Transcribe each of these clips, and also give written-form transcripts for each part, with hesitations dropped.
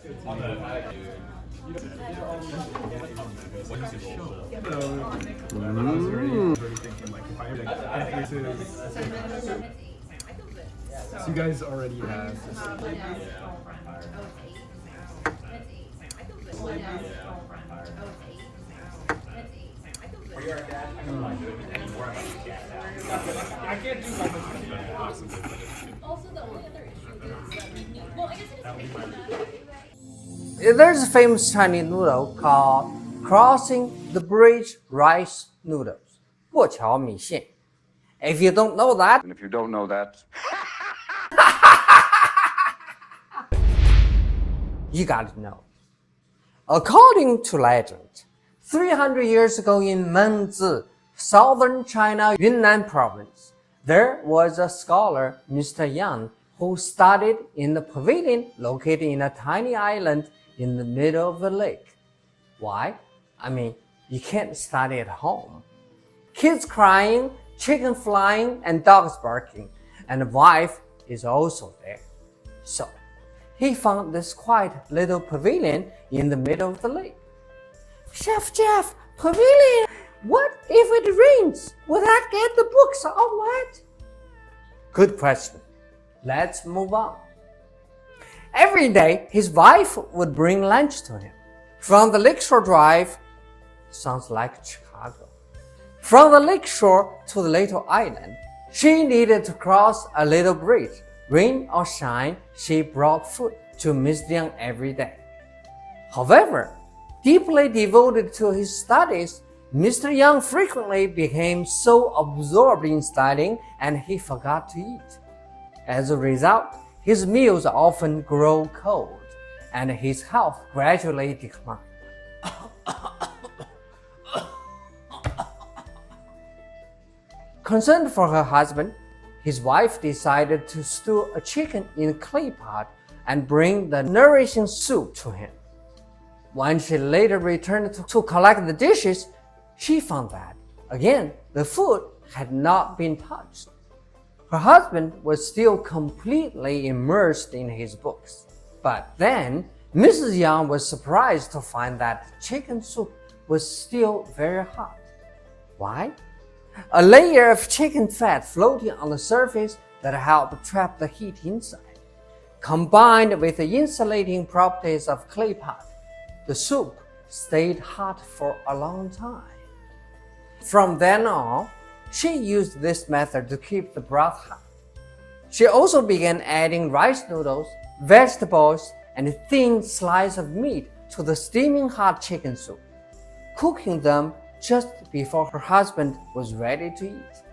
So you guys already have this. I can't do my awesome. Also, the only other issue is that we need. Well, I guess it doesn't. There's a famous Chinese noodle called Crossing-the-Bridge Rice Noodles, 过桥米线. If you don't know that, you gotta know. According to legend, 300 years ago in Mengzi, southern China Yunnan province, there was a scholar, Mr. Yang, who studied in the pavilion located in a tiny island in the middle of the lake. Why? I mean, you can't study at home. Kids crying, chicken flying, and dogs barking, and the wife is also there. So, he found this quiet little pavilion in the middle of the lake. Chef Jeff, pavilion! What if it rains? Will that get the books all wet? Good question. Let's move on. Every day, his wife would bring lunch to him. From the lakeshore drive, sounds like Chicago. From the lakeshore to the little island, she needed to cross a little bridge. Rain or shine, she brought food to Mr. Yang every day. However, deeply devoted to his studies, Mr. Yang frequently became so absorbed in studying and he forgot to eat. As a result, his meals often grow cold and his health gradually declined. Concerned for her husband, his wife decided to stew a chicken in a clay pot and bring the nourishing soup to him. When she later returned to collect the dishes, she found that, again, the food had not been touched. Her husband was still completely immersed in his books. But then, Mrs. Yang was surprised to find that chicken soup was still very hot. Why? A layer of chicken fat floating on the surface that helped trap the heat inside. Combined with the insulating properties of clay pot, the soup stayed hot for a long time. From then on, she used this method to keep the broth hot. She also began adding rice noodles, vegetables, and thin slices of meat to the steaming hot chicken soup, cooking them just before her husband was ready to eat.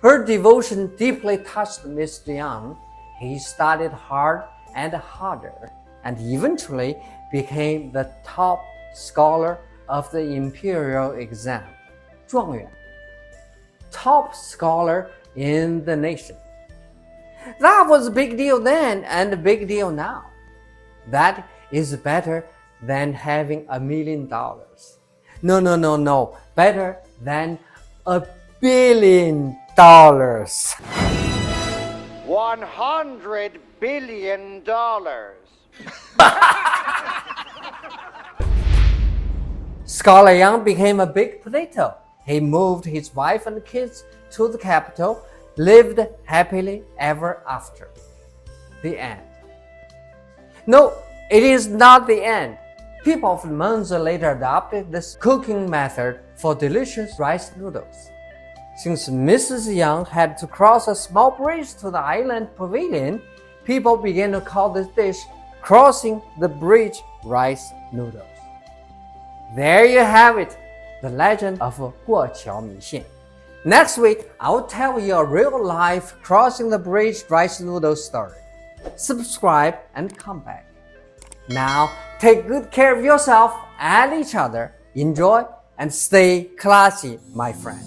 Her devotion deeply touched Mr. Yang. He studied hard and harder, and eventually became the top scholar of the imperial exam. 状元, top scholar in the nation. That was a big deal then and a big deal now. That is better than having $1 million. No. Better than $1 billion. $100 billion. Scholar Yang became a big potato. He moved his wife and kids to the capital, lived happily ever after. The end. No, it is not the end. People of Mengzi later adopted this cooking method for delicious rice noodles. Since Mrs. Yang had to cross a small bridge to the island pavilion, people began to call this dish Crossing-the-Bridge Rice Noodles. There you have it, the legend of 过桥米线. Next week, I'll tell you a real-life Crossing-the-Bridge Rice Noodles story. Subscribe and come back. Now, take good care of yourself and each other. Enjoy and stay classy, my friend.